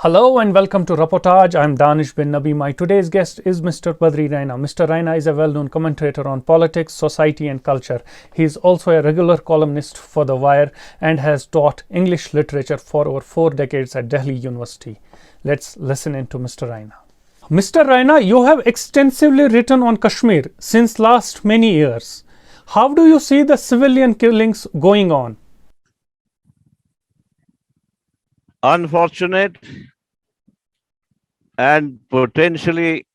Hello and welcome to Reportage. I'm Danish bin Nabi. My today's guest is Mr. Badri Raina. Mr. Raina is a well-known commentator on politics, society and culture. He is also a regular columnist for The Wire and has taught English literature for over 4 decades at Delhi University. Let's listen in to Mr. Raina. Mr. Raina, you have extensively written on Kashmir since last many years. How do you see the civilian killings going on? Unfortunate and potentially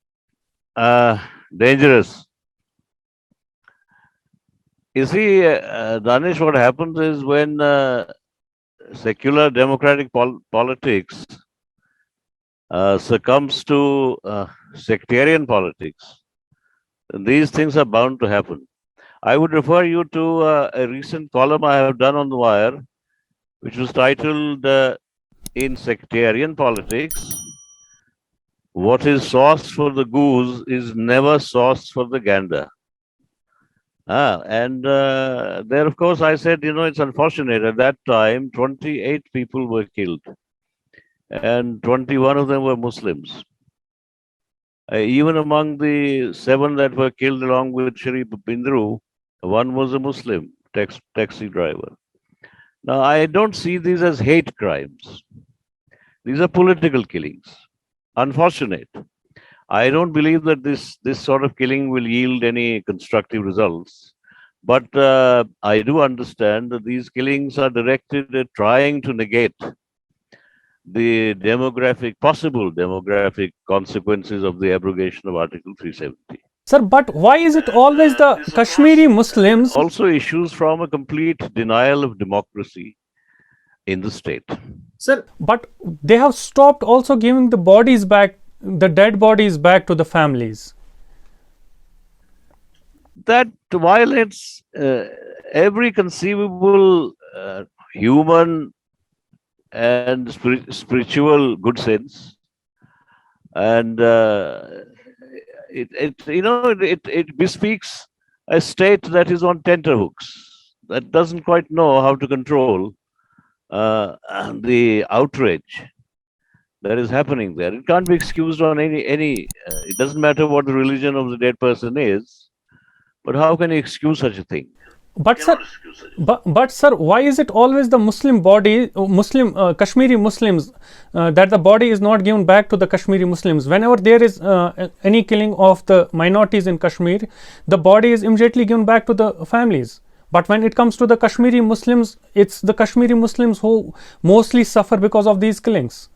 dangerous. You see, Danish, what happens is when secular democratic politics succumbs to sectarian politics, these things are bound to happen. I would refer you to a recent column I have done on The Wire, which was titled In Sectarian Politics, what is sauce for the goose is never sauce for the gander. And there, of course, I said, it's unfortunate. At that time, 28 people were killed, and 21 of them were Muslims. Even among the 7 that were killed along with Shri Bindru, one was a Muslim taxi driver. Now, I don't see these as hate crimes. These are political killings. Unfortunate. I don't believe that this sort of killing will yield any constructive results. But I do understand that these killings are directed at trying to negate the possible demographic consequences of the abrogation of Article 370. Sir, but why is it always the Kashmiri Muslims? Also issues from a complete denial of democracy in the state. Sir, but they have stopped also giving the bodies back, the dead bodies back to the families. That violates every conceivable human and spiritual good sense, and it bespeaks a state that is on tenterhooks, that doesn't quite know how to control the outrage that is happening there. It can't be excused on any. It doesn't matter what the religion of the dead person is, but how can you excuse such a thing? But sir, why is it always the Kashmiri Muslims that the body is not given back to the Kashmiri Muslims? Whenever there is any killing of the minorities in Kashmir, the body is immediately given back to the families. But when it comes to the Kashmiri Muslims, it's the Kashmiri Muslims who mostly suffer because of these killings.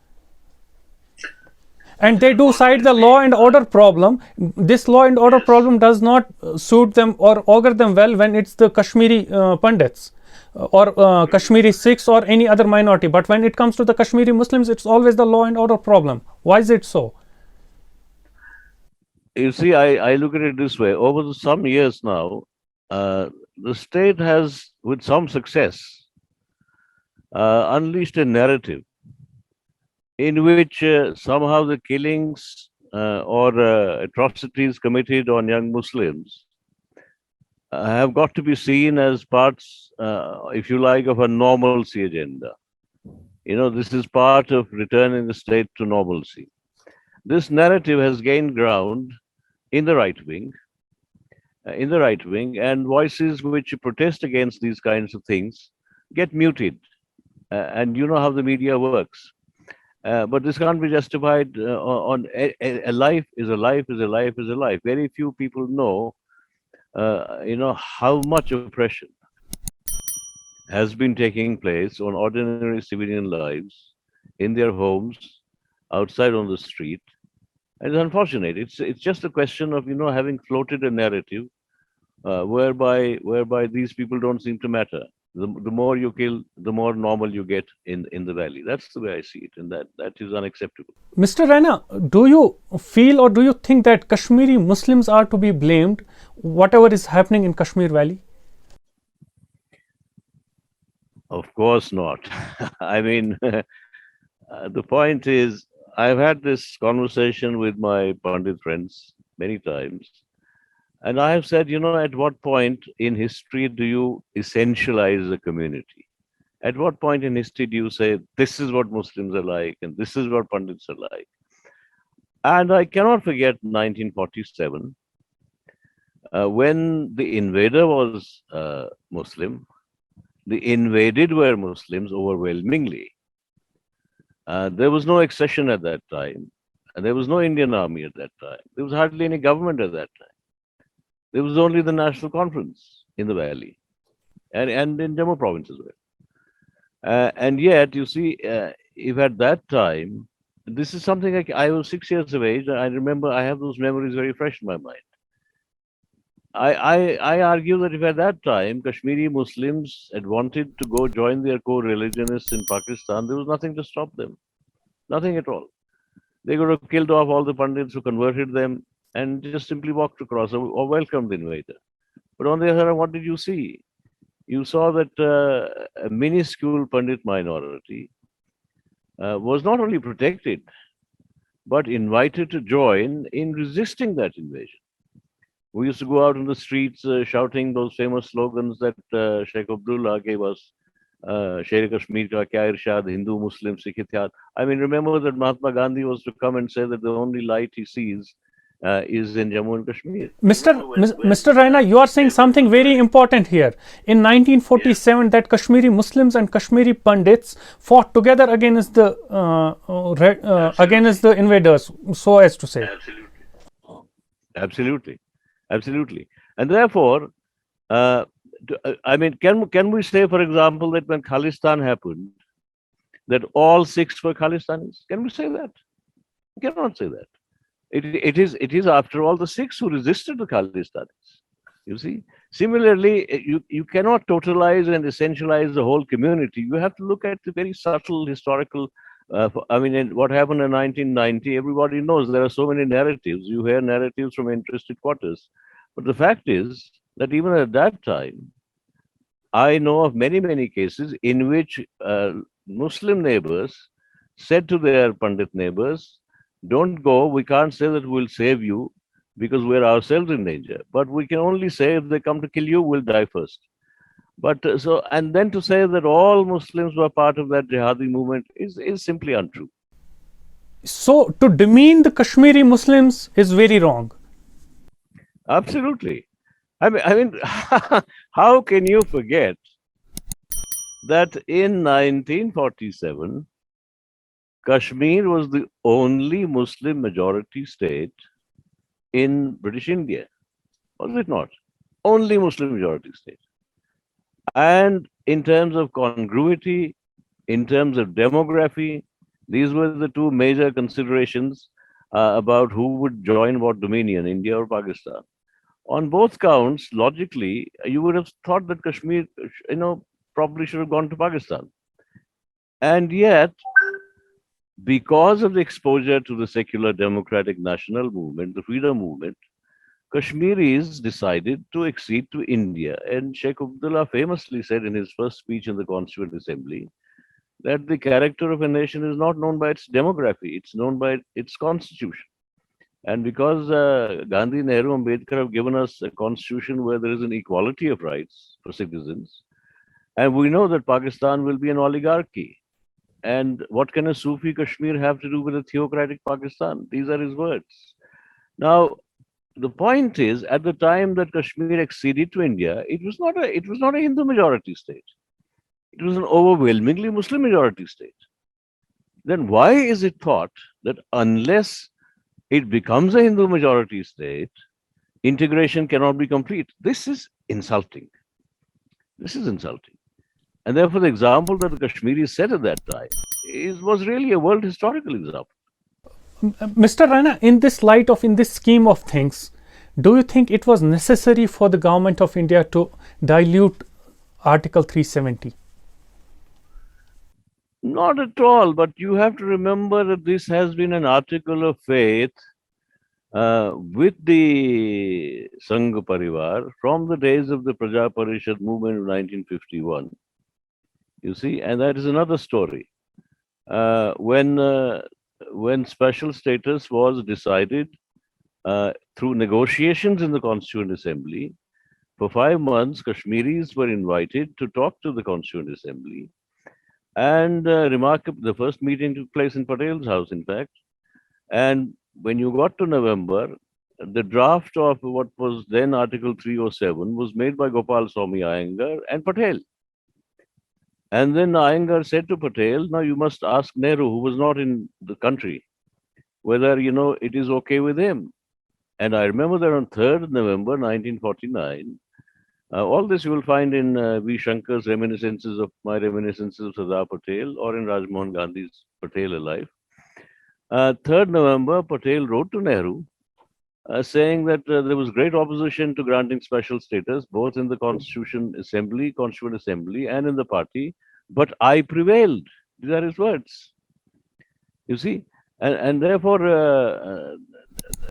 And they do cite the law and order problem. This law and order problem does not suit them or augur them well when it's the Kashmiri Pandits or Kashmiri Sikhs or any other minority. But when it comes to the Kashmiri Muslims, it's always the law and order problem. Why is it so? You see, I look at it this way. Over some years now, the state has, with some success, unleashed a narrative in which somehow the killings or atrocities committed on young Muslims have got to be seen as parts, if you like, of a normalcy agenda. This is part of returning the state to normalcy. This narrative has gained ground in the right wing, and voices which protest against these kinds of things get muted. And you know how the media works. But this can't be justified on a life is a life is a life is a life. Very few people know, how much oppression has been taking place on ordinary civilian lives in their homes, outside on the street. And it's unfortunate. It's just a question of having floated a narrative whereby these people don't seem to matter. The more you kill, the more normal you get in the valley. That's the way I see it, and that is unacceptable. Mr. Raina, do you feel or do you think that Kashmiri Muslims are to be blamed whatever is happening in Kashmir Valley? Of course not. I mean, the point is, I've had this conversation with my Pandit friends many times. And I have said, at what point in history do you essentialize a community? At what point in history do you say this is what Muslims are like and this is what Pandits are like? And I cannot forget 1947, when the invader was Muslim, the invaded were Muslims overwhelmingly. There was no accession at that time. And there was no Indian army at that time. There was hardly any government at that time. There was only the National Conference in the valley and in Jammu province as well. And yet, you see, if at that time, this is something like I was 6 years of age. I remember I have those memories very fresh in my mind. I argue that if at that time Kashmiri Muslims had wanted to go join their co-religionists in Pakistan, there was nothing to stop them. Nothing at all. They could have killed off all the Pandits who converted them and just simply walked across or welcomed the invader. But on the other hand, what did you see? You saw that a minuscule Pandit minority was not only protected, but invited to join in resisting that invasion. We used to go out in the streets shouting those famous slogans that Sheikh Abdullah gave us. Sher Kashmir ka kya irshad, Hindu, Muslim, Sikh Ittihad. I mean, remember that Mahatma Gandhi was to come and say that the only light he sees is in Jammu and Kashmir. Mr. Raina, you are saying something very important here. In 1947, that Kashmiri Muslims and Kashmiri Pandits fought together against the invaders, so as to say. Absolutely. And therefore, I mean, can we say, for example, that when Khalistan happened, that all Sikhs were Khalistanis? Can we say that? We cannot say that. It is after all the Sikhs who resisted the Khalistanis. You see, similarly, you cannot totalize and essentialize the whole community. You have to look at the very subtle historical. I mean, what happened in 1990, everybody knows there are so many narratives. You hear narratives from interested quarters. But the fact is that even at that time, I know of many cases in which Muslim neighbors said to their Pandit neighbors, don't go, we can't say that we'll save you because we're ourselves in danger. But we can only say if they come to kill you, we'll die first. But and then to say that all Muslims were part of that jihadi movement is simply untrue. So to demean the Kashmiri Muslims is very wrong. Absolutely. I mean, how can you forget that in 1947, Kashmir was the only Muslim majority state in British India? Was it not? Only Muslim majority state. And in terms of congruity, in terms of demography, these were the two major considerations about who would join what dominion, India or Pakistan. On both counts, logically, you would have thought that Kashmir, probably should have gone to Pakistan. And yet, because of the exposure to the secular democratic national movement, the freedom movement, Kashmiris decided to accede to India. And Sheikh Abdullah famously said in his first speech in the Constituent Assembly that the character of a nation is not known by its demography, it's known by its constitution. And because Gandhi, Nehru, Ambedkar have given us a constitution where there is an equality of rights for citizens, and we know that Pakistan will be an oligarchy. And what can a Sufi Kashmir have to do with a theocratic Pakistan? These are his words. Now, the point is, at the time that Kashmir acceded to India, it was not a Hindu majority state. It was an overwhelmingly Muslim majority state. Then why is it thought that unless it becomes a Hindu majority state, integration cannot be complete? This is insulting. This is insulting. And therefore, the example that the Kashmiris set at that time was really a world historical example. Mr. Raina, in this scheme of things, do you think it was necessary for the government of India to dilute Article 370? Not at all, but you have to remember that this has been an article of faith with the Sangh Parivar from the days of the Praja Parishad movement of 1951. You see, and that is another story. When special status was decided through negotiations in the Constituent Assembly, for 5 months, Kashmiris were invited to talk to the Constituent Assembly And remarkable, the first meeting took place in Patel's house, in fact. And when you got to November, the draft of what was then Article 307 was made by Gopal Swami Iyengar and Patel. And then Iyengar said to Patel, now you must ask Nehru, who was not in the country, whether, it is okay with him. And I remember that on 3rd November 1949, all this you will find in V. Shankar's reminiscences of my reminiscences of Sardar Patel or in Rajmohan Gandhi's Patel Alive. 3rd November, Patel wrote to Nehru saying that there was great opposition to granting special status, both in the Constituent Assembly, and in the party, but I prevailed. These are his words. You see, and therefore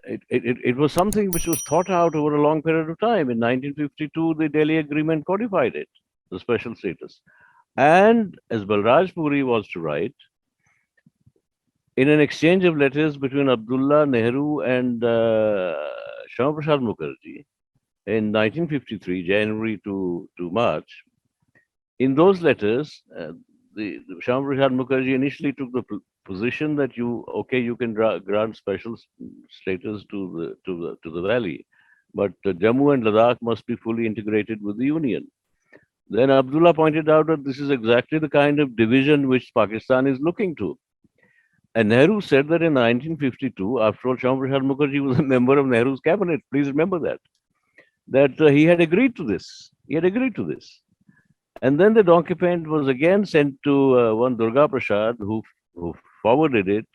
it was something which was thought out over a long period of time. In 1952, the Delhi Agreement codified it, the special status. And as Balraj Puri was to write, in an exchange of letters between Abdullah Nehru and Shamaprasad Mukherjee in 1953, January to March, in those letters, the Shamaprasad Mukherjee initially took the position that you can grant special status to the valley, but Jammu and Ladakh must be fully integrated with the Union. Then Abdullah pointed out that this is exactly the kind of division which Pakistan is looking to. And Nehru said that in 1952, after all, Shamaprasad Mukherjee was a member of Nehru's cabinet. Please remember that he had agreed to this. He had agreed to this. And then the document was again sent to one Durga Prasad, who forwarded it,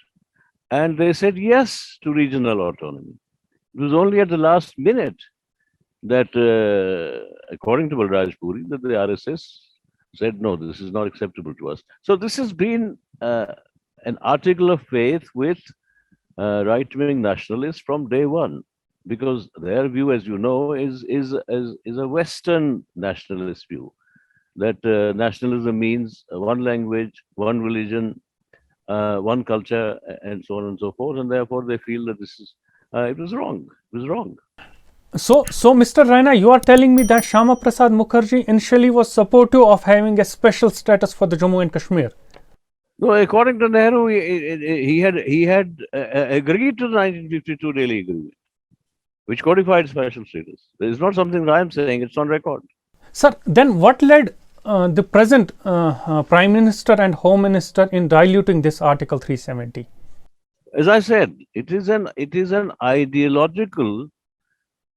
and they said yes to regional autonomy. It was only at the last minute that, according to Balraj Puri, that the RSS said, no, this is not acceptable to us. So this has been an article of faith with right-wing nationalists from day one, because their view, as you know, is a Western nationalist view, that nationalism means one language, one religion, one culture, and so on and so forth, and therefore they feel that this is it was wrong. It was wrong. So, Mr. Raina, you are telling me that Shamaprasad Mukherjee initially was supportive of having a special status for the Jammu and Kashmir? No, according to Nehru, he had agreed to the 1952 Delhi Agreement, which codified special status. It is not something that I am saying; it's on record. Sir, then what led the present Prime Minister and Home Minister in diluting this Article 370? As I said, it is an ideological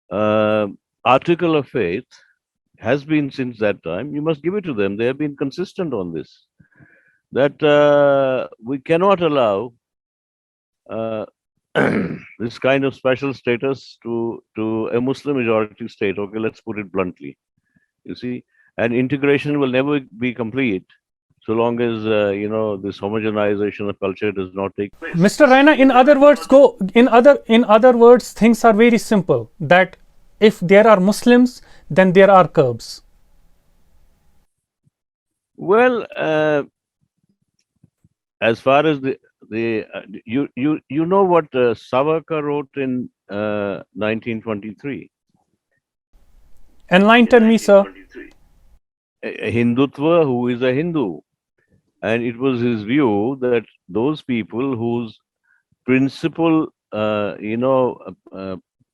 article of faith, has been since that time. You must give it to them. They have been consistent on this, that we cannot allow this kind of special status to a Muslim majority state. Okay, let's put it bluntly. You see, and integration will never be complete so long as this homogenization of culture does not take place. Mr. Raina, in other words, things are very simple. That if there are Muslims, then there are Kurds. Well, as far as you know what Savarkar wrote in 1923. Enlighten me, sir. Hindutva, who is a Hindu. And it was his view that those people whose principal,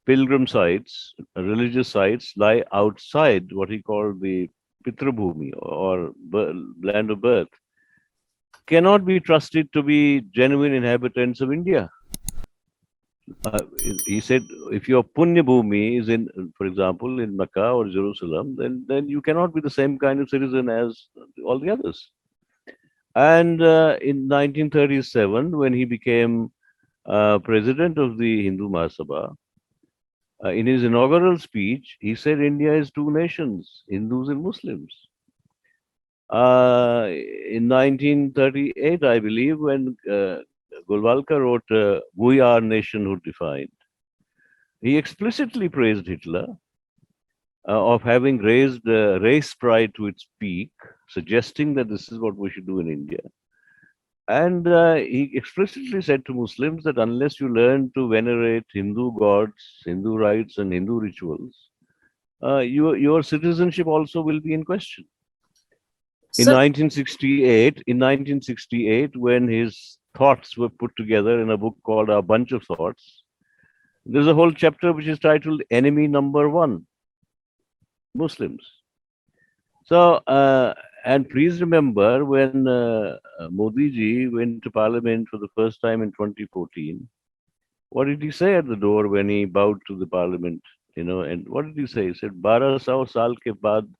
pilgrim sites, religious sites, lie outside what he called the Pitrabhumi or land of birth, cannot be trusted to be genuine inhabitants of India. He said, if your Punya Bhumi is in, for example, in Mecca or Jerusalem, then you cannot be the same kind of citizen as all the others. And in 1937, when he became president of the Hindu Mahasabha, in his inaugural speech, he said India is two nations, Hindus and Muslims. In 1938, I believe, when Golwalkar wrote We Are Nationhood Defined, he explicitly praised Hitler of having raised race pride to its peak, suggesting that this is what we should do in India. And he explicitly said to Muslims that unless you learn to venerate Hindu gods, Hindu rites, and Hindu rituals, your citizenship also will be in question. In Sir, 1968, when his thoughts were put together in a book called A Bunch of Thoughts, there's a whole chapter which is titled Enemy Number One, Muslims. So, and please remember when Modi ji went to Parliament for the first time in 2014, what did he say at the door when he bowed to the Parliament? You know, and what did he say? He said, 1200 साल के बाद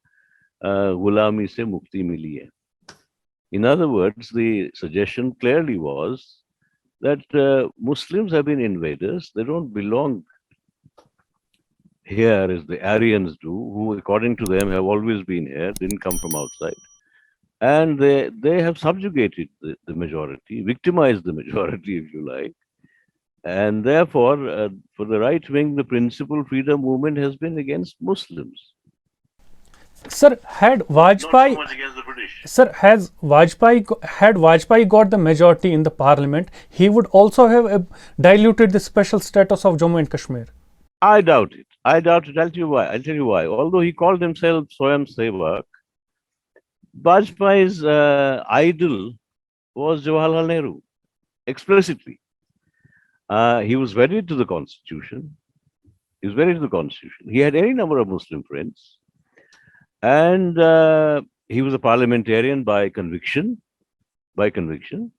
गुलामी से मुक्ति मिली है. In other words, the suggestion clearly was that Muslims have been invaders. They don't belong here as the Aryans do, who, according to them, have always been here, didn't come from outside. And they have subjugated the majority, victimized the majority, if you like. And therefore, for the right wing, the principal freedom movement has been against Muslims. sir, had Not so Vajpayee, much against the British. sir, had Vajpayee got the majority in the parliament, he would also have diluted the special status of Jammu and Kashmir. I doubt it. I doubt it. I'll tell you why. I'll tell you why. Although he called himself Swayam Sevak, Vajpayee's idol was Jawaharlal Nehru, explicitly. He was wedded to the constitution. He was wedded to the constitution. He had any number of Muslim friends. And he was a parliamentarian by conviction. By conviction.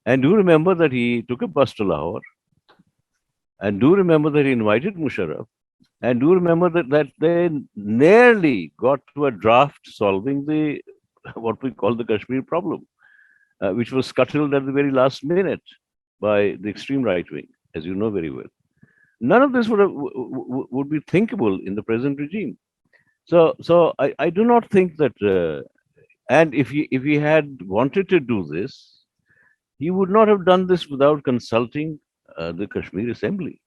And do remember that he took a bus to Lahore. And do remember that he invited Musharraf. And do remember that they nearly got to a draft solving the what we call the Kashmir problem, which was scuttled at the very last minute by the extreme right wing, as you know very well. None of this would be thinkable in the present regime. So I do not think that, and if he had wanted to do this, he would not have done this without consulting the Kashmir Assembly.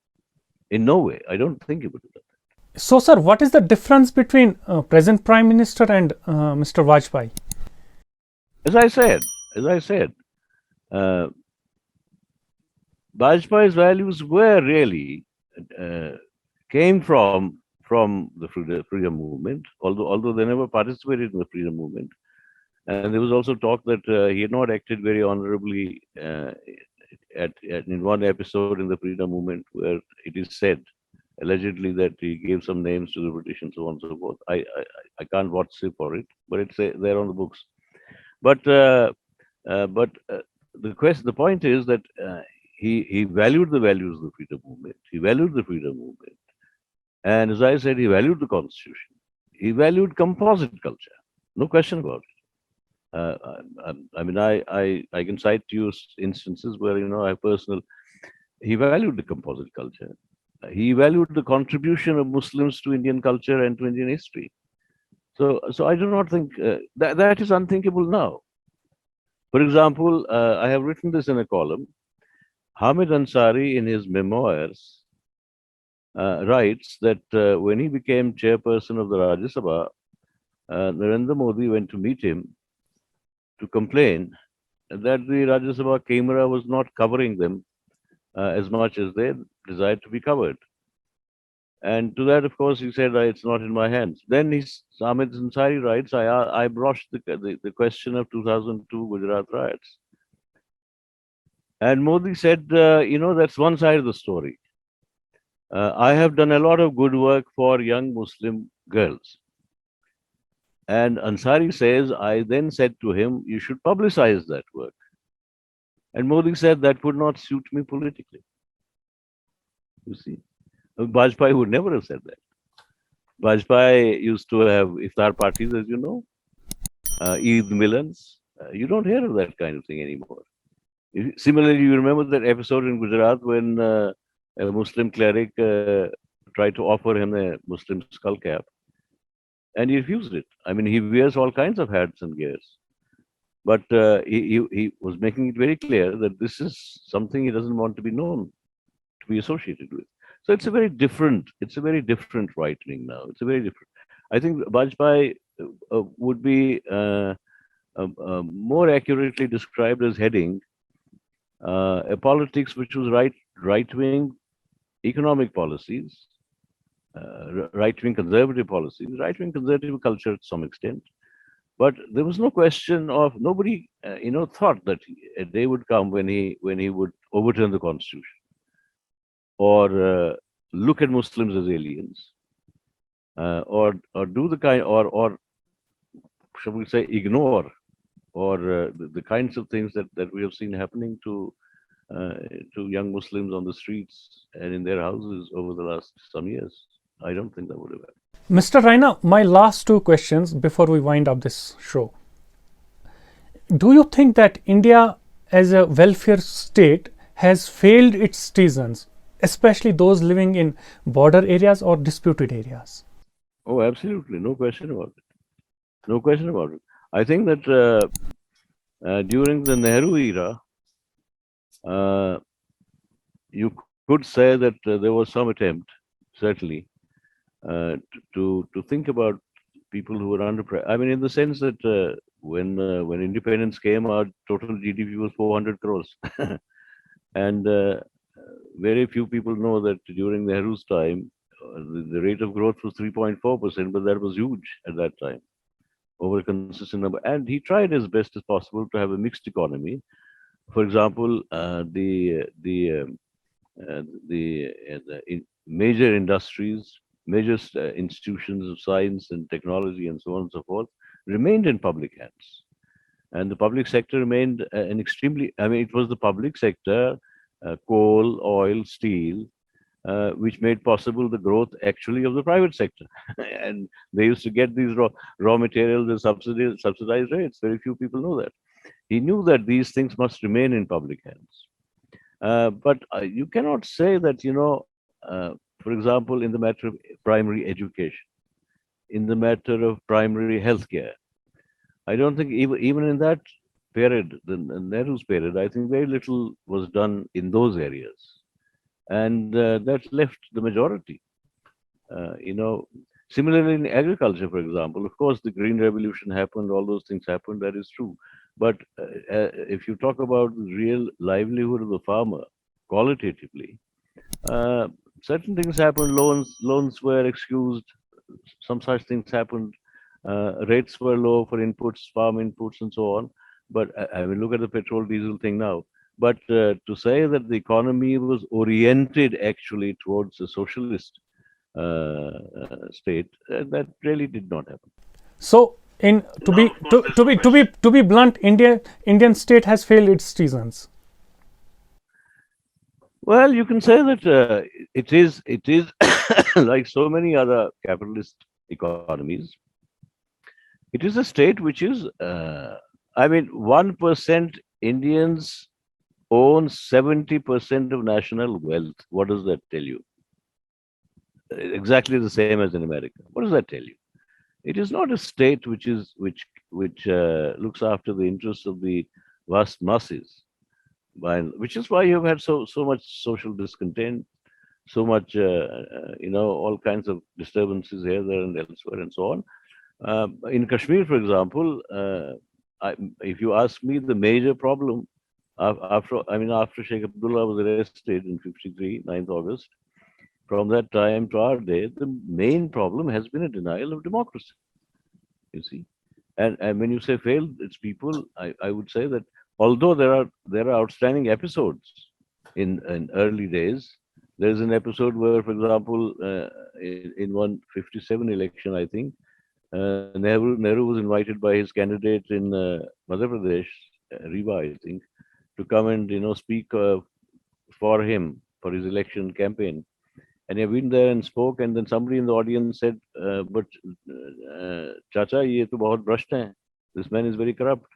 In no way. I don't think he would have done that. So, sir, what is the difference between present Prime Minister and Mr. Vajpayee? As I said, Vajpayee's values were really came from the freedom movement, although they never participated in the freedom movement. And there was also talk that he had not acted very honorably in one episode in the freedom movement, where it is said allegedly that he gave some names to the British and so on and so forth. I can't watch for it, but it's there on the books. But the point is that he valued the values of the freedom movement. He valued the freedom movement, and as I said, he valued the constitution. He valued composite culture, no question about it. I mean, I can cite to you instances where he valued the composite culture. He valued the contribution of Muslims to Indian culture and to Indian history. So I do not think that is unthinkable now. For example, I have written this in a column. Hamid Ansari, in his memoirs, writes that when he became chairperson of the Rajya Sabha, Narendra Modi went to meet him to complain that the Rajya Sabha camera was not covering them as much as they desired to be covered. And to that, of course, he said, it's not in my hands. Then Hamid Ansari writes, I brushed the question of 2002 Gujarat riots. And Modi said, that's one side of the story. I have done a lot of good work for young Muslim girls. And Ansari says, I then said to him, you should publicize that work. And Modi said, that would not suit me politically. You see, Vajpayee would never have said that. Vajpayee used to have iftar parties, as you know, Eid Milans. You don't hear of that kind of thing anymore. Similarly, you remember that episode in Gujarat when a Muslim cleric tried to offer him a Muslim skull cap, and he refused it. I mean, he wears all kinds of hats and gears, but he was making it very clear that this is something he doesn't want to be known, to be associated with. So it's a very different right wing now. It's a very different. I think Vajpayee would be more accurately described as heading a politics which was right wing economic policies, right wing conservative policies, right wing conservative culture to some extent, But there was no question of nobody, thought that a day would come when he would overturn the constitution or look at Muslims as aliens, or do the kind or shall we say ignore or the kinds of things that we have seen happening uh, to young Muslims on the streets and in their houses over the last some years. I don't think that would have happened. Mr. Raina, my last two questions before we wind up this show. Do you think that India as a welfare state has failed its citizens, especially those living in border areas or disputed areas? Oh, absolutely, no question about it. No question about it. I think that during the Nehru era, uh, you could say that there was some attempt, certainly, to think about people who were under pressure. I mean, in the sense that when independence came, our total GDP was 400 crores, and very few people know that during Nehru's time, the rate of growth was 3.4%, but that was huge at that time over a consistent number. And he tried as best as possible to have a mixed economy. For example, major industries, major institutions of science and technology, and so on and so forth, remained in public hands. And the public sector remained an extremely, I mean, it was the public sector, coal, oil, steel, which made possible the growth actually of the private sector. And they used to get these raw materials at subsidized rates. Very few people know that. He knew that these things must remain in public hands. But you cannot say that, for example, in the matter of primary education, in the matter of primary healthcare, I don't think even in that period, the Nehru's period, I think very little was done in those areas. And that left the majority. Uh, you know, Similarly in agriculture, for example, of course, the Green Revolution happened, all those things happened, that is true. But if you talk about the real livelihood of the farmer, qualitatively, uh, certain things happened. Loans were excused. Some such things happened. Rates were low for inputs, farm inputs, and so on. But I mean, look at the petrol diesel thing now. But to say that the economy was oriented actually towards a socialist state, that really did not happen. So, in to be blunt, Indian state has failed its citizens. Well, you can say that it is like so many other capitalist economies. It is a state which is, I mean, 1% Indians own 70% of national wealth. What does that tell you? Exactly the same as in America. What does that tell you? It is not a state which looks after the interests of the vast masses, which is why you've had so much social discontent, so much all kinds of disturbances here, there, and elsewhere, and so on. In Kashmir, for example, if you ask me, the major problem after Sheikh Abdullah was arrested in '53, 9th August, from that time to our day, the main problem has been a denial of democracy. You see, and when you say failed, its people, I would say that although there are outstanding episodes in early days, there is an episode where, for example, in 157 election, I think, Nehru was invited by his candidate in Madhya Pradesh, Riva, I think, to come and speak for him for his election campaign. And he went there and spoke, and then somebody in the audience said, "But Chacha, ye to bahut brasht hai. This man is very corrupt."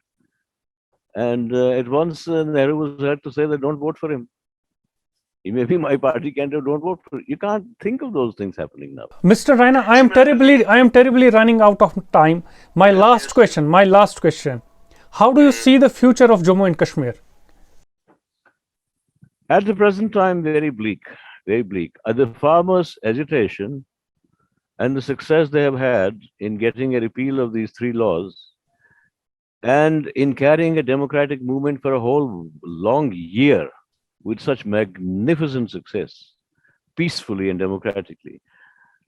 And at once Nehru was heard to say that don't vote for him. He may be my party candidate, don't vote for him. You can't think of those things happening now. Mr. Raina, I am terribly running out of time. My last question. How do you see the future of Jammu and Kashmir? At the present time, very bleak, very bleak. The farmers' agitation and the success they have had in getting a repeal of these three laws and in carrying a democratic movement for a whole long year with such magnificent success, peacefully and democratically,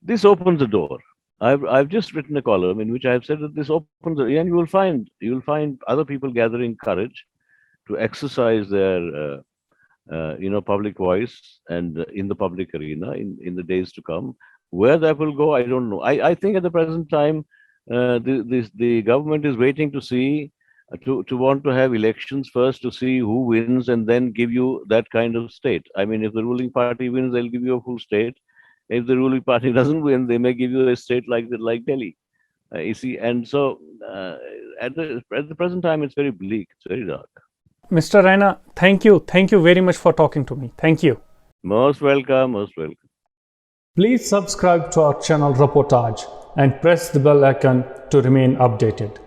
this opens the door. I've just written a column in which I've said that this opens, and you will find other people gathering courage to exercise their public voice and in the public arena in the days to come. Where that will go, I don't know. I think at the present time, the government is waiting to see to want to have elections first to see who wins and then give you that kind of state. I mean, if the ruling party wins, they'll give you a full state. If the ruling party doesn't win, they may give you a state like Delhi. You see, and so at the present time, it's very bleak. It's very dark. Mr. Raina, thank you. Thank you very much for talking to me. Thank you. Most welcome. Most welcome. Please subscribe to our channel Reportage and press the bell icon to remain updated.